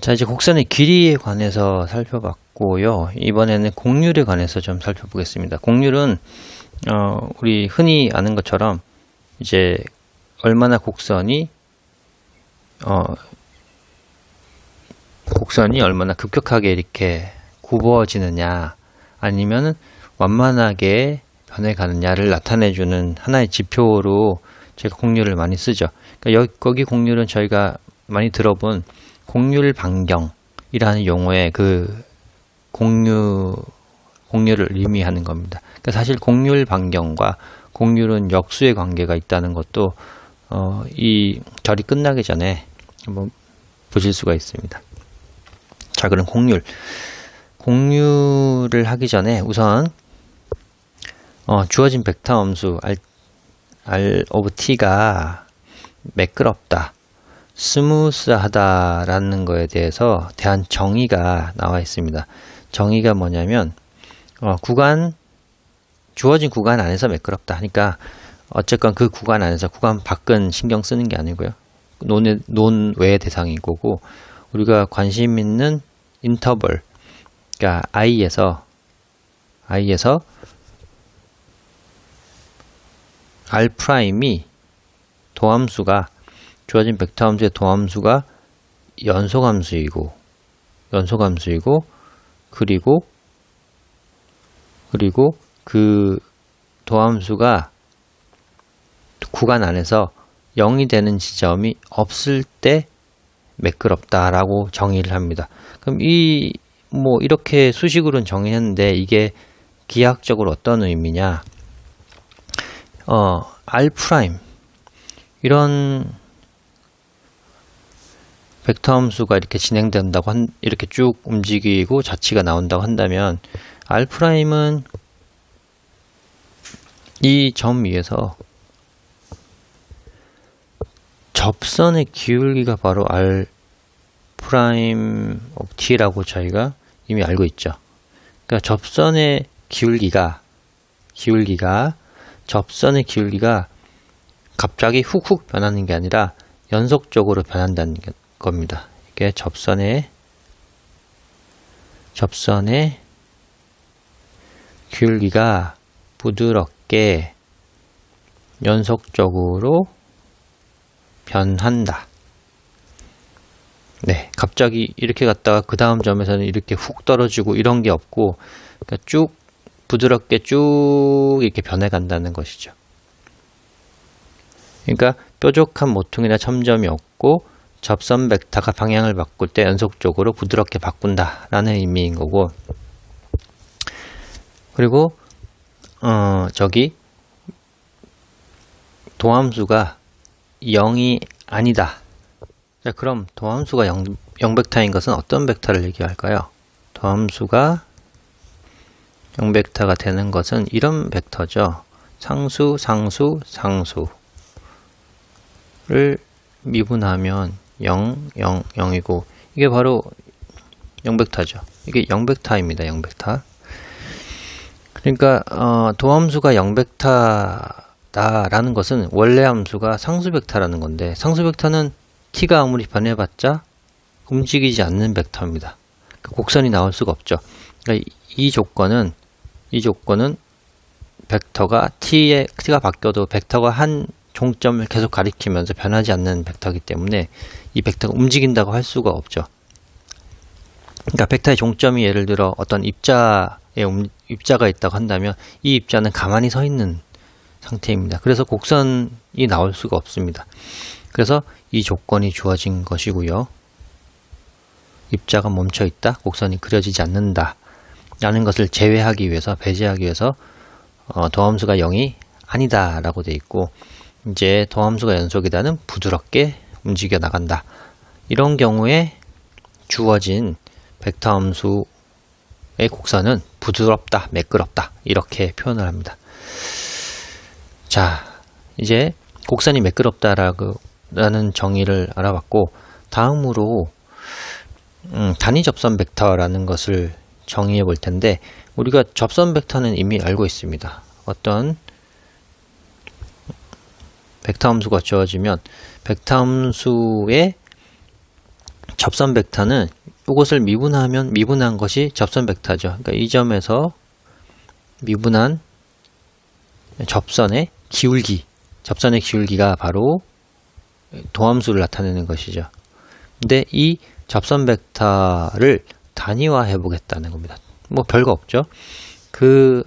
자, 이제 곡선의 길이에 관해서 살펴봤고요. 이번에는 곡률에 관해서 좀 살펴보겠습니다. 곡률은 우리 흔히 아는 것처럼 이제 얼마나 곡선이 얼마나 급격하게 이렇게 굽어지느냐 아니면 완만하게 변해가느냐를 나타내주는 하나의 지표로 제가 곡률을 많이 쓰죠. 그러니까 거기 곡률은 저희가 많이 들어본 곡률 반경이라는 용어의 그 곡률을 의미하는 겁니다. 그러니까 사실 곡률 반경과 곡률은 역수의 관계가 있다는 것도 이 절이 끝나기 전에 한번 보실 수가 있습니다. 자, 그럼 곡률을 하기 전에 우선 주어진 벡터 함수 R of t가 매끄럽다, 스무스하다라는 거에 대한 정의가 나와 있습니다. 정의가 뭐냐면 주어진 구간 안에서 매끄럽다. 그러니까 어쨌건 그 구간 안에서 구간 밖은 신경 쓰는 게 아니고요. 논외 대상인 거고, 우리가 관심 있는 인터벌, 그러니까 i에서 R'이 도함수가 주어진 벡터 함수의 도함수가 연소함수이고 그리고 그 도함수가 구간 안에서 0이 되는 지점이 없을 때 매끄럽다라고 정의를 합니다. 그럼 이렇게 수식으로는 정의했는데 이게 기하학적으로 어떤 의미냐? R' 이런 벡터 함수가 이렇게 진행된다고 이렇게 쭉 움직이고 자치가 나온다고 한다면 R'은 이 점 위에서 접선의 기울기가 바로 R' of t라고 저희가 이미 알고 있죠. 그러니까 접선의 기울기가 갑자기 훅훅 변하는 게 아니라 연속적으로 변한다는 겁니다. 이게 접선의 기울기가 부드럽게 연속적으로 변한다. 네, 갑자기 이렇게 갔다가 그 다음 점에서는 이렇게 훅 떨어지고 이런 게 없고, 그러니까 쭉 부드럽게 쭉 이렇게 변해간다는 것이죠. 그러니까 뾰족한 모퉁이나 첨점이 없고 접선 벡터가 방향을 바꿀 때 연속적으로 부드럽게 바꾼다라는 의미인 거고, 그리고 저기 도함수가 0이 아니다. 자, 그럼 도함수가 0벡터인 것은 어떤 벡터를 얘기할까요? 도함수가 0벡터가 되는 것은 이런 벡터죠. 상수, 상수, 상수를 미분하면 0, 0, 0이고 이게 바로 0벡터죠. 이게 0벡터입니다. 0벡터. 그러니까 도함수가 0벡터다라는 것은 원래 함수가 상수 벡터라는 건데, 상수 벡터는 t가 아무리 변해봤자 움직이지 않는 벡터입니다. 그 곡선이 나올 수가 없죠. 그러니까 이 조건은 벡터가 t가 바뀌어도 벡터가 한 종점을 계속 가리키면서 변하지 않는 벡터이기 때문에 이 벡터가 움직인다고 할 수가 없죠. 그러니까 벡터의 종점이 예를 들어 어떤 입자가 있다고 한다면 이 입자는 가만히 서 있는 상태입니다. 그래서 곡선이 나올 수가 없습니다. 그래서 이 조건이 주어진 것이고요. 입자가 멈춰 있다, 곡선이 그려지지 않는다 라는 것을 배제하기 위해서 도함수가 0이 아니다 라고 되어 있고, 이제 도함수가 연속이다는 부드럽게 움직여 나간다. 이런 경우에 주어진 벡터 함수의 곡선은 부드럽다, 매끄럽다 이렇게 표현을 합니다. 자, 이제 곡선이 매끄럽다라는 정의를 알아봤고, 다음으로 단위 접선 벡터라는 것을 정의해 볼 텐데, 우리가 접선 벡터는 이미 알고 있습니다. 어떤 벡터 함수가 주어지면 벡터 함수의 접선 벡터는 이것을 미분하면 미분한 것이 접선 벡터죠. 그러니까 이 점에서 미분한 접선의 기울기가 바로 도함수를 나타내는 것이죠. 근데 이 접선 벡터를 단위화해 보겠다는 겁니다. 뭐 별거 없죠. 그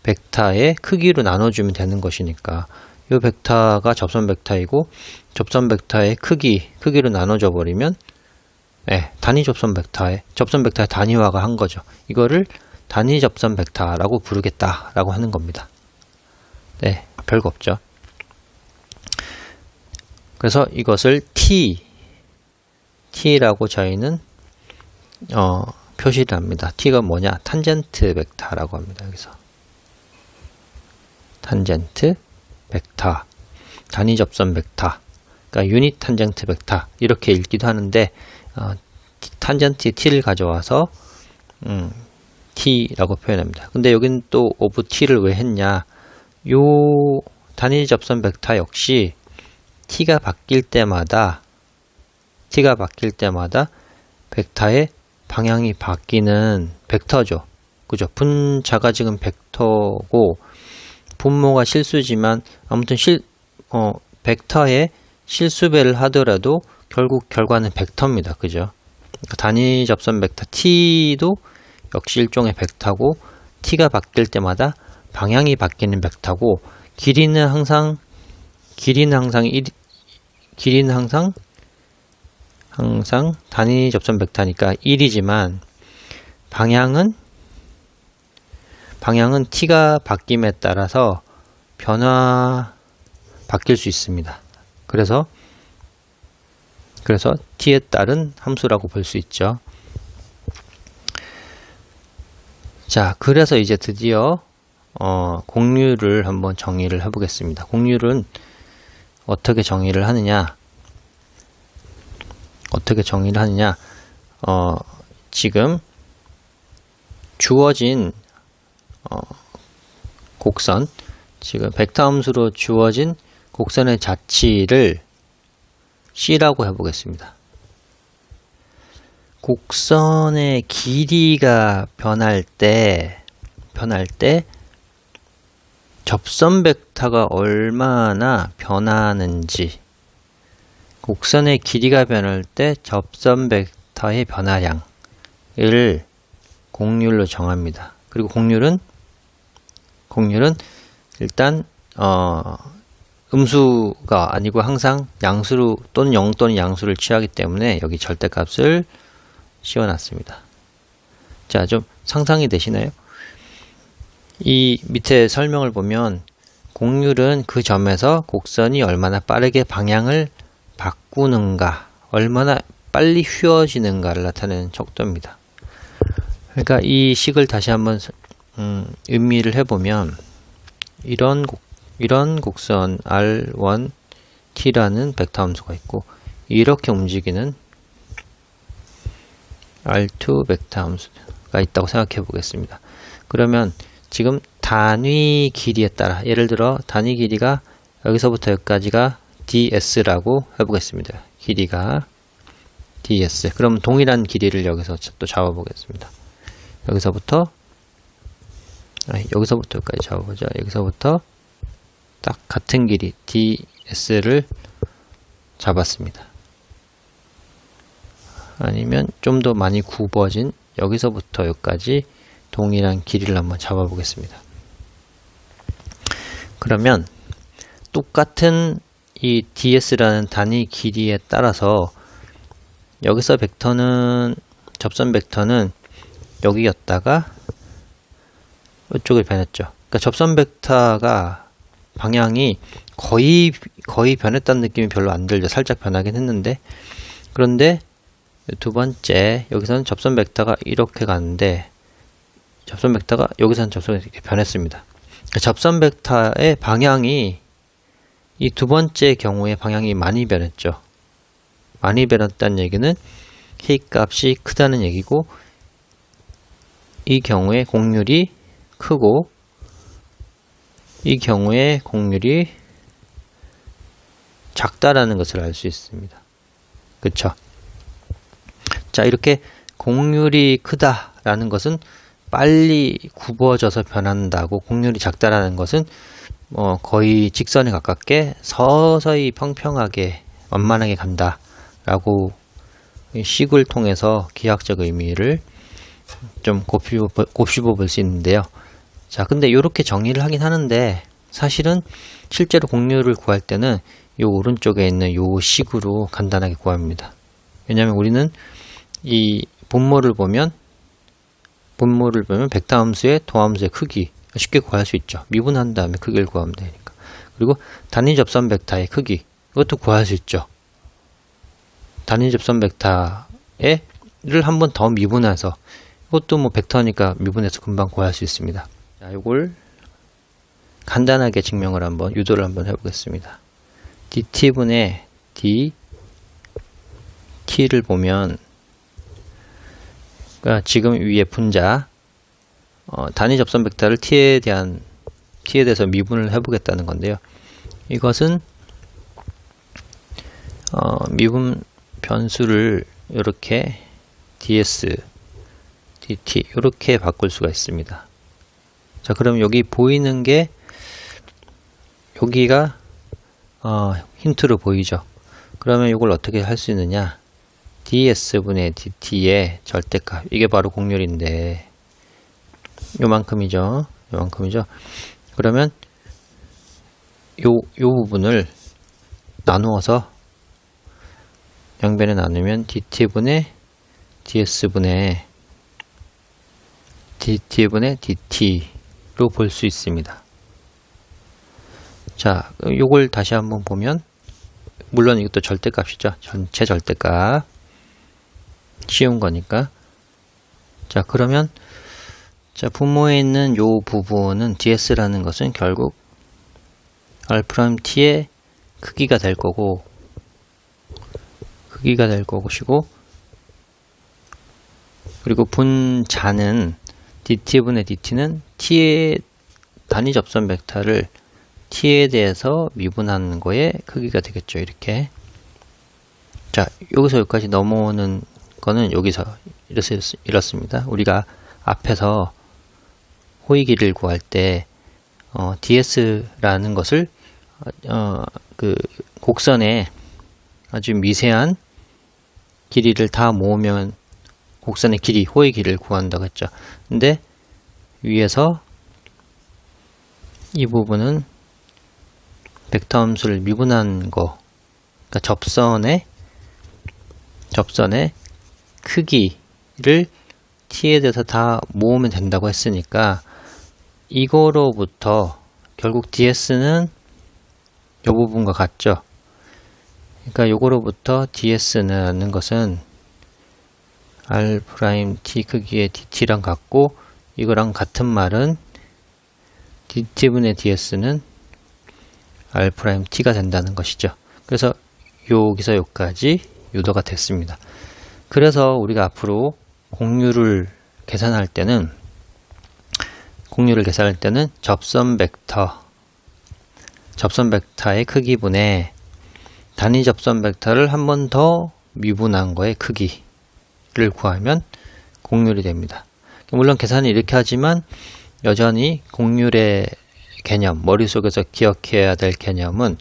벡터의 크기로 나눠주면 되는 것이니까 이 벡터가 접선 벡터이고 접선 벡터의 크기로 나눠져 버리면 단위 접선 벡터의 단위화가 한 거죠. 이거를 단위 접선 벡터라고 부르겠다라고 하는 겁니다. 네, 별거 없죠. 그래서 이것을 T라고 저희는 표시를 합니다. T가 뭐냐? 탄젠트 벡터라고 합니다. 여기서 탄젠트 벡터, 단위 접선 벡터, 그러니까 유닛 탄젠트 벡터 이렇게 읽기도 하는데 탄젠트 T를 가져와서 T라고 표현합니다. 근데 여기는 또 오브 T를 왜 했냐? 요 단위 접선 벡터 역시 T가 바뀔 때마다 벡터의 방향이 바뀌는 벡터죠. 그죠? 분자가 지금 벡터고 분모가 실수지만 아무튼 벡터의 실수배를 하더라도 결국 결과는 벡터입니다. 그죠? 그러니까 단위 접선 벡터 T도 역시 일종의 벡터고 T가 바뀔 때마다 방향이 바뀌는 벡터고 길이는 항상 단위 접선 벡터니까 1이지만 방향은 T가 바뀜에 따라서 바뀔 수 있습니다. 그래서 T에 따른 함수라고 볼 수 있죠. 자, 그래서 이제 드디어 공률을 한번 정의를 해보겠습니다. 공률은 어떻게 정의를 하느냐? 지금 주어진 곡선, 지금 벡터 함수로 주어진 곡선의 자치를 C라고 해보겠습니다. 곡선의 길이가 변할 때 접선 벡터가 얼마나 변하는지, 곡선의 길이가 변할 때 접선 벡터의 변화량을 공률로 정합니다. 그리고 공률은 일단 음수가 아니고 항상 양수로 또는 0 또는 양수를 취하기 때문에 여기 절대값을 씌워놨습니다. 자, 좀 상상이 되시나요? 이 밑에 설명을 보면 공률은 그 점에서 곡선이 얼마나 빠르게 방향을 바꾸는가, 얼마나 빨리 휘어지는가를 나타내는 척도입니다. 그러니까 이 식을 다시 한번 의미를 해보면 이런 곡선 R1T라는 벡터 함수가 있고 이렇게 움직이는 R2 벡터 함수가 있다고 생각해 보겠습니다. 그러면 지금 단위 길이에 따라, 예를 들어 단위 길이가 여기서부터 여기까지가 ds라고 해보겠습니다. 길이가 ds. 그럼 동일한 길이를 여기서 또 잡아보겠습니다. 여기서부터 여기까지 잡아보죠. 여기서부터 딱 같은 길이 ds를 잡았습니다. 아니면 좀 더 많이 굽어진 여기서부터 여기까지 동일한 길이를 한번 잡아보겠습니다. 그러면 똑같은 이 ds라는 단위 길이에 따라서 여기서 접선 벡터는 여기였다가 이쪽에 변했죠. 그러니까 접선 벡터가 방향이 거의 변했다는 느낌이 별로 안 들죠. 살짝 변하긴 했는데, 그런데 두 번째 여기서는 접선 벡터가 이렇게 가는데 접선 벡터가 여기서는 이렇게 변했습니다. 그러니까 접선 벡터의 방향이 이 두 번째 경우의 방향이 많이 변했죠. 많이 변했다는 얘기는 k 값이 크다는 얘기고, 이 경우에 공률이 크고 이 경우에 공률이 작다라는 것을 알 수 있습니다. 그쵸? 자, 이렇게 곡률이 크다라는 것은 빨리 굽어져서 변한다고, 곡률이 작다라는 것은 거의 직선에 가깝게 서서히 평평하게 완만하게 간다라고 식을 통해서 기하학적 의미를 좀 곱씹어 볼 수 있는데요. 자, 근데 이렇게 정리를 하긴 하는데 사실은 실제로 곡률을 구할 때는 이 오른쪽에 있는 요 식으로 간단하게 구합니다. 왜냐하면 우리는 이 분모를 보면 벡터 함수의 도함수의 크기 쉽게 구할 수 있죠. 미분한 다음에 크기를 구하면 되니까. 그리고 단위 접선 벡터의 크기, 이것도 구할 수 있죠. 단위 접선 벡터를 한 번 더 미분해서, 이것도 뭐 벡터니까 미분해서 금방 구할 수 있습니다. 자, 이걸 간단하게 증명을 한번, 유도를 한번 해보겠습니다. dt분의 dt를 보면, 그러니까 지금 위에 분자, 단위 접선 벡터를 t에 대해서 미분을 해보겠다는 건데요. 이것은 미분 변수를 이렇게 ds, dt 이렇게 바꿀 수가 있습니다. 자, 그럼 여기 보이는 게 여기가 힌트로 보이죠. 그러면 이걸 어떻게 할 수 있느냐? ds분의 dt의 절대값, 이게 바로 곡률인데 요만큼이죠. 그러면 요 부분을 나누어서 양변에 나누면 dt분의 ds분의 dt로 볼 수 있습니다. 자, 요걸 다시 한번 보면, 물론 이것도 절대값이죠. 전체 절대값. 쉬운 거니까. 자, 그러면 자, 분모에 있는 요 부분은 ds라는 것은 결국 r't의 크기가 될 것이고, 그리고 분자는 dt분의 dt는 t의 단위 접선 벡터를 t에 대해서 미분하는 거의 크기가 되겠죠. 이렇게. 자, 여기서 여기까지 넘어오는 거는 여기서 이렇습니다. 우리가 앞에서 호의 길이를 구할 때 ds라는 것을 그 곡선의 아주 미세한 길이를 다 모으면 곡선의 길이, 호의 길이를 구한다고 했죠. 근데 위에서 이 부분은 벡터 함수를 미분한 거, 그러니까 접선의 크기를 t에 대해서 다 모으면 된다고 했으니까, 이거로부터 결국 ds는 이 부분과 같죠. 그러니까 요거로부터 ds는 것은 r't 크기의 dt랑 같고, 이거랑 같은 말은 dt분의 ds는 r't가 된다는 것이죠. 그래서 여기서 여기까지 유도가 됐습니다. 그래서 우리가 앞으로 곡률을 계산할 때는 접선 벡터의 크기분의 단위 접선 벡터를 한 번 더 미분한 거의 크기를 구하면 곡률이 됩니다. 물론 계산을 이렇게 하지만 여전히 곡률의 개념, 머릿속에서 기억해야 될 개념은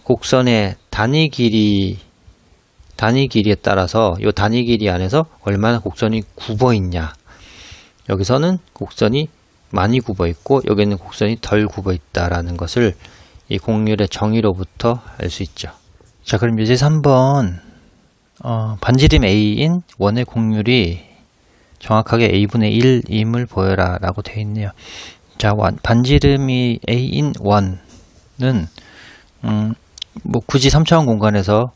곡선의 단위 길이에 따라서 이 단위 길이 안에서 얼마나 곡선이 굽어 있냐, 여기서는 곡선이 많이 굽어 있고 여기는 곡선이 덜 굽어 있다라는 것을 이 곡률의 정의로부터 알 수 있죠. 자, 그럼 예제에서 한번 반지름 A인 원의 곡률이 정확하게 A분의 1임을 보여라 라고 되어 있네요. 자, 반지름이 A인 원은 뭐 굳이 3차원 공간에서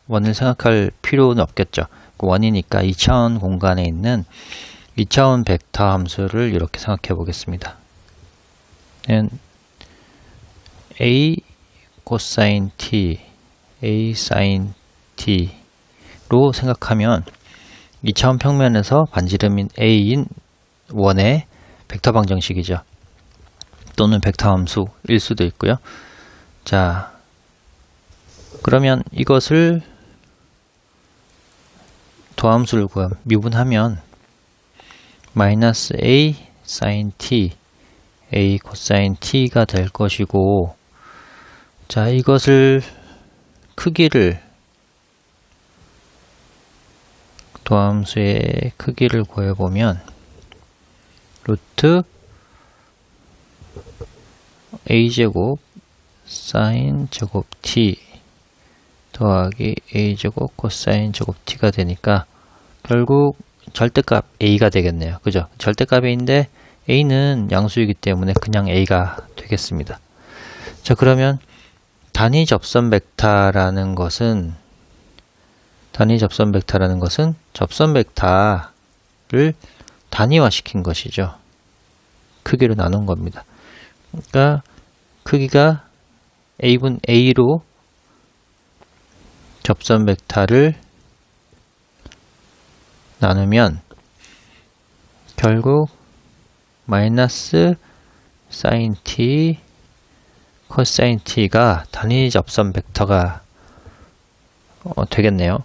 원을 생각할 필요는 없겠죠. 원이니까 2차원 공간에 있는 2차원 벡터 함수를 이렇게 생각해 보겠습니다. A 코사인 t, A 사인 t로 생각하면 2차원 평면에서 반지름인 A인 원의 벡터 방정식이죠. 또는 벡터 함수일 수도 있고요. 자, 그러면 이것을 도함수를 미분하면 마이너스 a sin t, a 코사인 t가 될 것이고, 자, 이것을 크기를 도함수의 크기를 구해보면 루트 a제곱 sin 제곱 t 더하기 a제곱 코사인 제곱 t가 되니까 결국 절대값 a가 되겠네요. 그죠? 절대값 a인데 a는 양수이기 때문에 그냥 a가 되겠습니다. 자, 그러면 단위 접선 벡터라는 것은 접선 벡터를 단위화시킨 것이죠. 크기로 나눈 겁니다. 그러니까 크기가 a분 a로 접선 벡터를 나누면 결국 마이너스 sin t, 코사인 t가 단위 접선 벡터가 되겠네요.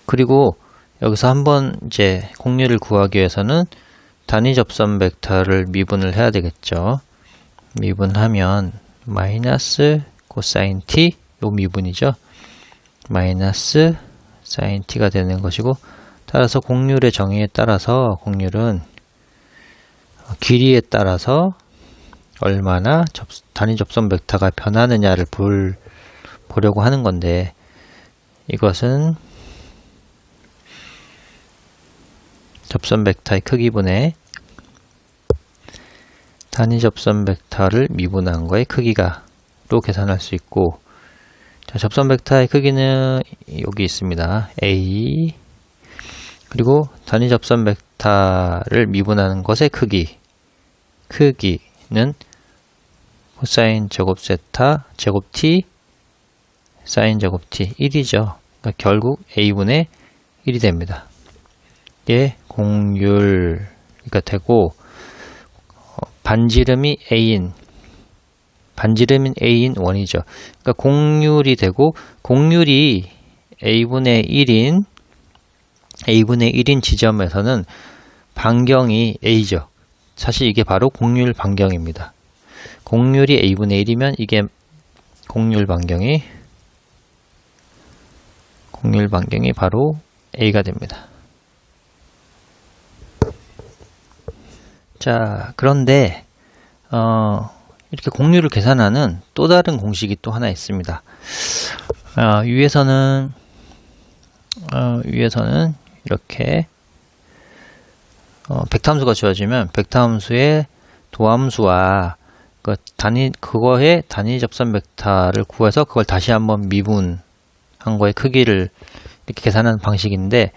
그리고 여기서 한번 이제 공률을 구하기 위해서는 단위 접선 벡터를 미분을 해야 되겠죠. 미분하면 마이너스 코사인 t, 요 미분이죠. 마이너스 sin t가 되는 것이고, 따라서 공률의 정의에 따라서 공률은 길이에 따라서 얼마나 단위 접선 벡터가 변하느냐를 보려고 하는 건데, 이것은 접선 벡터의 크기분의 단위 접선 벡터를 미분한 거의 크기가로 계산할 수 있고, 자, 접선 벡터의 크기는 여기 있습니다. a, 그리고 단위 접선 벡터를 미분하는 것의 크기는 코사인 제곱 세타 제곱 t 사인 제곱 t 1이죠. 그러니까 결국 a분의 1이 됩니다. 이게 공률이가 되고, 반지름이 a인 1이죠. 그러니까 공률이 되고, 공률이 a분의 1인 지점에서는 반경이 a죠. 사실 이게 바로 공률 반경입니다. 공률이 a분의 1이면 이게 공률 반경이 바로 a가 됩니다. 자, 그런데 이렇게 공률을 계산하는 또 다른 공식이 또 하나 있습니다. 위에서는 이렇게 벡터함수가 주어지면 벡터함수의 도함수와 그거의 단위 접선 벡터를 구해서 그걸 다시 한번 미분한 거의 크기를 이렇게 계산하는 방식인데,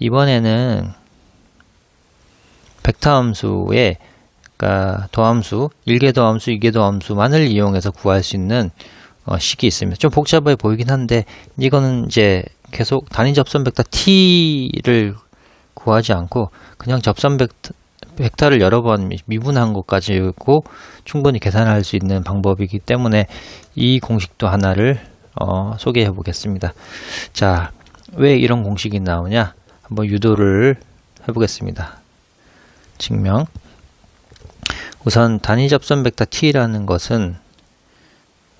이번에는 벡터함수의 그러니까 도함수, 1개 도함수, 2개 도함수만을 이용해서 구할 수 있는 식이 있습니다. 좀 복잡해 보이긴 한데, 이거는 이제 계속 단위 접선 벡터 t를 구하지 않고 그냥 접선 벡터를 여러 번 미분한 것 가지고 충분히 계산할 수 있는 방법이기 때문에 이 공식도 하나를 소개해 보겠습니다. 자, 왜 이런 공식이 나오냐? 한번 유도를 해보겠습니다. 증명. 우선 단위 접선 벡터 t라는 것은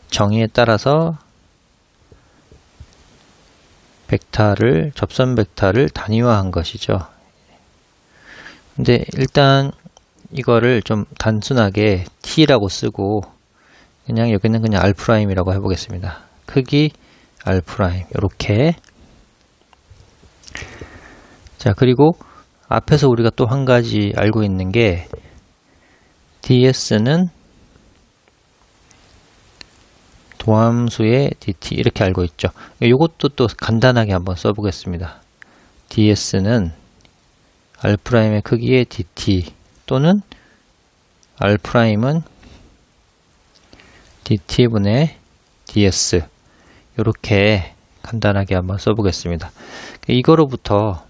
정의에 따라서 접선 벡터를 단위화한 것이죠. 근데 일단 이거를 좀 단순하게 t라고 쓰고 그냥 여기는 그냥 r'이라고 해보겠습니다. 크기 r', 이렇게. 자, 그리고 앞에서 우리가 또 한 가지 알고 있는 게 ds는 도함수의 dt 이렇게 알고 있죠. 이것도 또 간단하게 한번 써보겠습니다. ds는 r'의 크기의 dt 또는 r'은 dt분의 ds, 이렇게 간단하게 한번 써보겠습니다. 요거로부터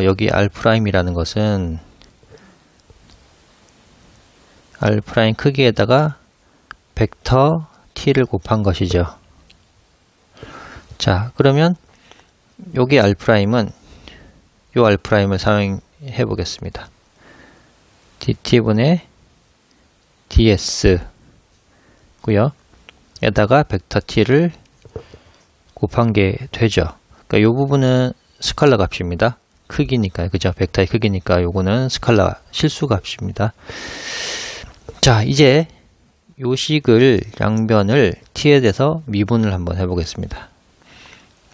여기 r'이라는 것은 r' 크기에다가 벡터 t를 곱한 것이죠. 자, 그러면 여기 R'은 요 R'을 사용해 보겠습니다. dt분의 ds 고요. 에다가 벡터 t를 곱한 게 되죠. 그러니까 요 부분은 스칼라 값입니다. 크기니까, 그죠? 벡터의 크기니까 요거는 스칼라 실수 값입니다. 자, 이제 요 식을 양변을 t에 대해서 미분을 한번 해보겠습니다.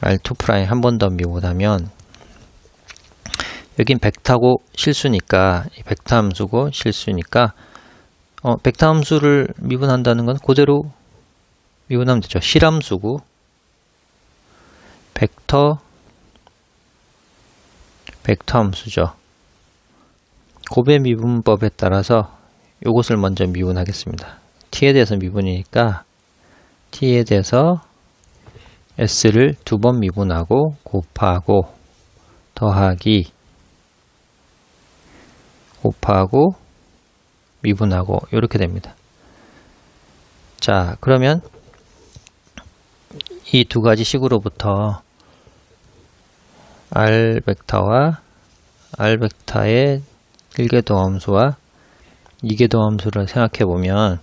R2' 한 번 더 미분하면 여긴 벡터고 실수니까, 벡터 함수고 실수니까 벡터 함수를 미분한다는 건 그대로 미분하면 되죠. 실함수고 벡터 함수죠. 곱의 미분법에 따라서 이것을 먼저 미분하겠습니다. t에 대해서 미분이니까 t에 대해서 s를 두 번 미분하고 곱하고 더하기 곱하고 미분하고 이렇게 됩니다. 자, 그러면 이 두 가지 식으로부터 R 벡터와 R 벡터의 1궤도 함수와 2궤도 함수를 생각해 보면,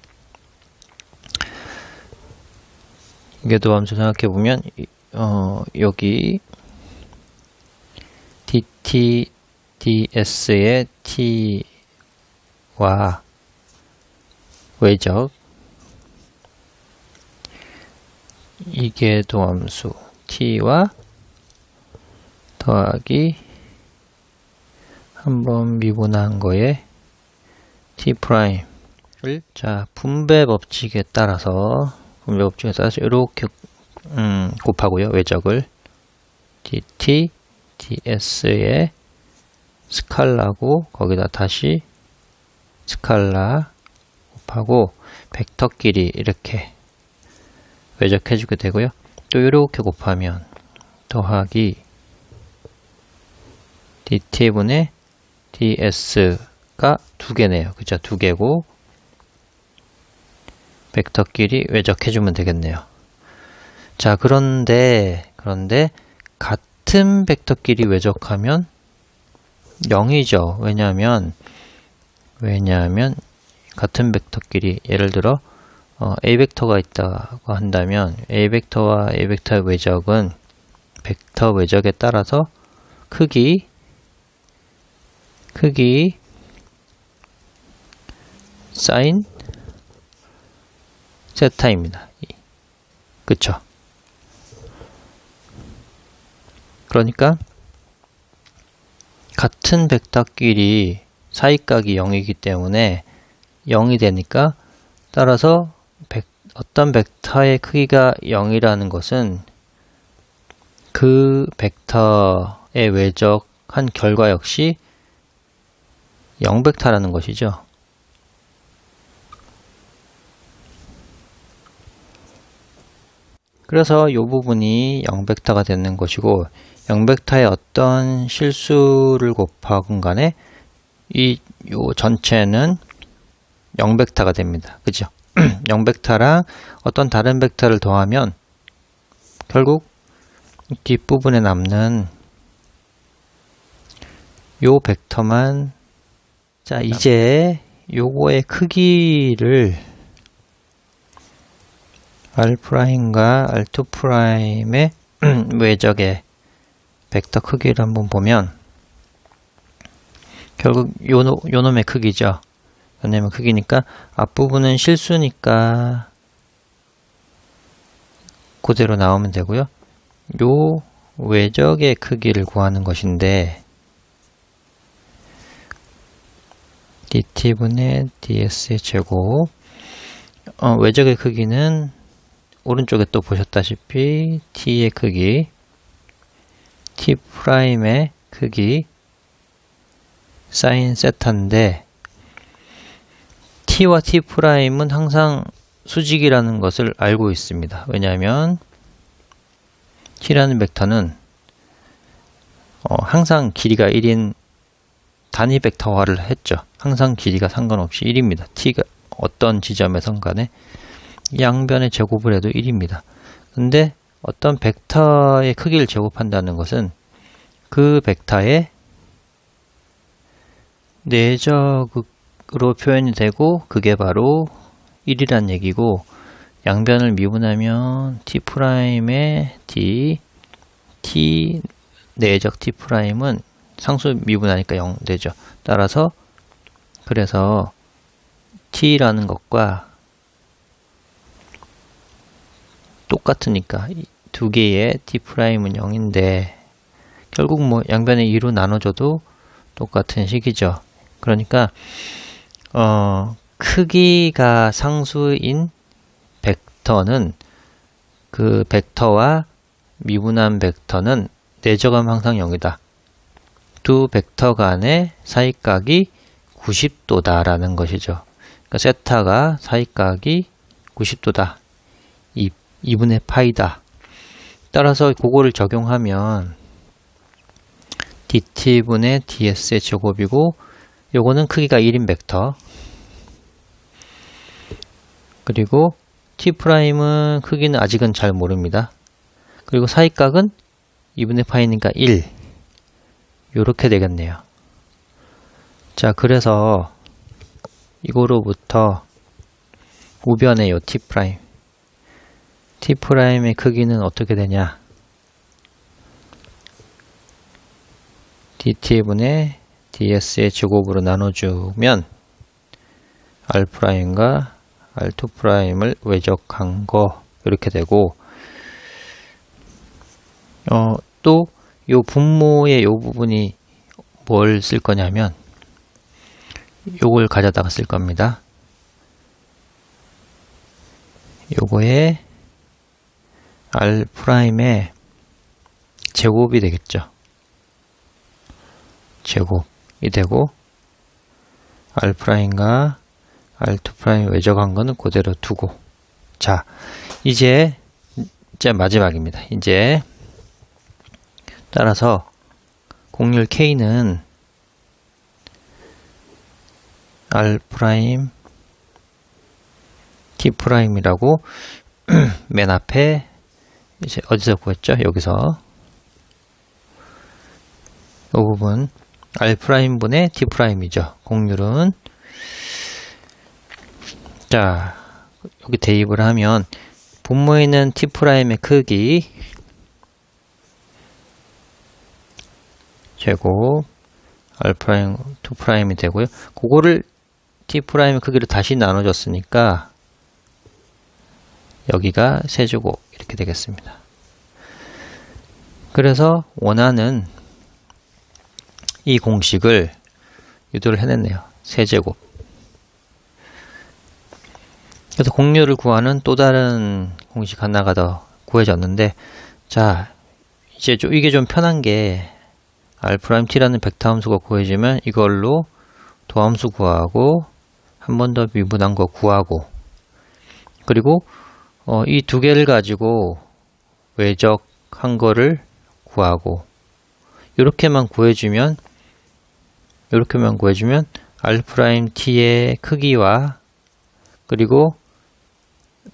2궤도 함수 생각해 보면 여기 dt ds의 t와 외적, 2궤도 함수 t와 더하기 한번 미분한 거에 t'을, 자, 분배 법칙에 따라서 이렇게 곱하고요. 외적을 dt ds의 스칼라고 거기다 다시 스칼라 곱하고 벡터끼리 이렇게 외적해주게 되고요. 또 이렇게 곱하면 더하기 dt분의 ds가 두 개네요. 그죠? 두 개고 벡터끼리 외적해주면 되겠네요. 자, 그런데 같은 벡터끼리 외적하면 0이죠. 왜냐하면 같은 벡터끼리, 예를 들어 A 벡터가 있다고 한다면 A 벡터와 A 벡터의 외적은 벡터 외적에 따라서 크기 사인 세타입니다. 그쵸? 그러니까 같은 벡터끼리 사이각이 0이기 때문에 0이 되니까, 따라서 어떤 벡터의 크기가 0이라는 것은 그 벡터의 외적한 결과 역시 0벡터라는 것이죠. 그래서 이 부분이 0벡터가 되는 것이고, 0벡터의 어떤 실수를 곱하건 간에 요 전체는 0벡터가 됩니다. 그죠? 0벡터랑 어떤 다른 벡터를 더하면 결국 뒷부분에 남는 요 벡터만, 자, 이제 요거의 크기를 R'과 R2'의 외적의 벡터 크기를 한번 보면 결국 요 놈의 크기죠. 요 놈의 크기니까 앞부분은 실수니까 그대로 나오면 되고요. 요 외적의 크기를 구하는 것인데 dt분의 ds의 제곱, 외적의 크기는 오른쪽에 또 보셨다시피 t의 크기, t'의 크기 사인 세타인데, t와 t'은 항상 수직이라는 것을 알고 있습니다. 왜냐하면 t라는 벡터는 항상 길이가 1인 단위 벡터화를 했죠. 항상 길이가 상관없이 1입니다. t가 어떤 지점에선 간에 양변의 제곱을 해도 1입니다. 근데 어떤 벡터의 크기를 제곱한다는 것은 그 벡터의 내적으로 표현이 되고 그게 바로 1이란 얘기고, 양변을 미분하면 T'의 T 내적 T'은 상수 미분하니까 0 되죠. 따라서 그래서 T라는 것과 똑같으니까 두 개의 T'은 0인데 결국 뭐 양변의 2로 나눠줘도 똑같은 식이죠. 그러니까 크기가 상수인 벡터는 그 벡터와 미분한 벡터는 내적은 항상 0이다. 두 벡터 간의 사이각이 90도다 라는 것이죠. 그러니까 세타가 사이각이 90도다. 2분의 파이다. 따라서 그거를 적용하면 dt분의 ds의 제곱이고, 요거는 크기가 1인 벡터, 그리고 T'은 크기는 아직은 잘 모릅니다. 그리고 사이각은 2분의 파이니까 1. 요렇게 되겠네요. 자, 그래서 이거로부터 우변의 요 T'의 크기는 어떻게 되냐? dt분의 ds의 제곱으로 나눠주면 R'과 R2'을 외적한 거 이렇게 되고, 또 요 분모의 요 부분이 뭘 쓸 거냐면 요걸 가져다가 쓸 겁니다. 요거에 R'의 제곱이 되겠죠. 제곱이 되고, R'과 R2' 외적한 거는 그대로 두고. 자, 이제 마지막입니다. 이제 따라서 공률 K는 R', T'이라고 맨 앞에 이제 어디서 구했죠? 여기서 이 부분 R'분의 T'이죠. 공률은, 자, 여기 대입을 하면 분모에 있는 T'의 크기 제곱 R', 2'이 되고요. 그거를 T'의 크기로 다시 나눠줬으니까 여기가 세제곱 이렇게 되겠습니다. 그래서 원하는 이 공식을 유도를 해냈네요. 세제곱. 그래서 공률을 구하는 또 다른 공식 하나가 더 구해졌는데, 자, 이제 이게 좀 편한 게 R'T라는 벡터 함수가 구해지면 이걸로 도함수 구하고 한 번 더 미분한 거 구하고, 그리고 이 두 개를 가지고 외적한 거를 구하고, 이렇게만 구해주면 R'T의 크기와 그리고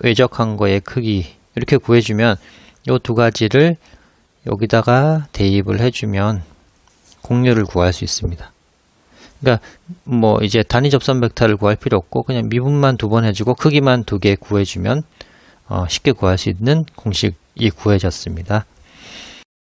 외적한 거의 크기 이렇게 구해주면 이 두 가지를 여기다가 대입을 해주면 공률을 구할 수 있습니다. 그러니까 뭐 이제 단위 접선 벡터를 구할 필요 없고 그냥 미분만 2번 해주고 크기만 2개 구해주면 쉽게 구할 수 있는 공식이 구해졌습니다.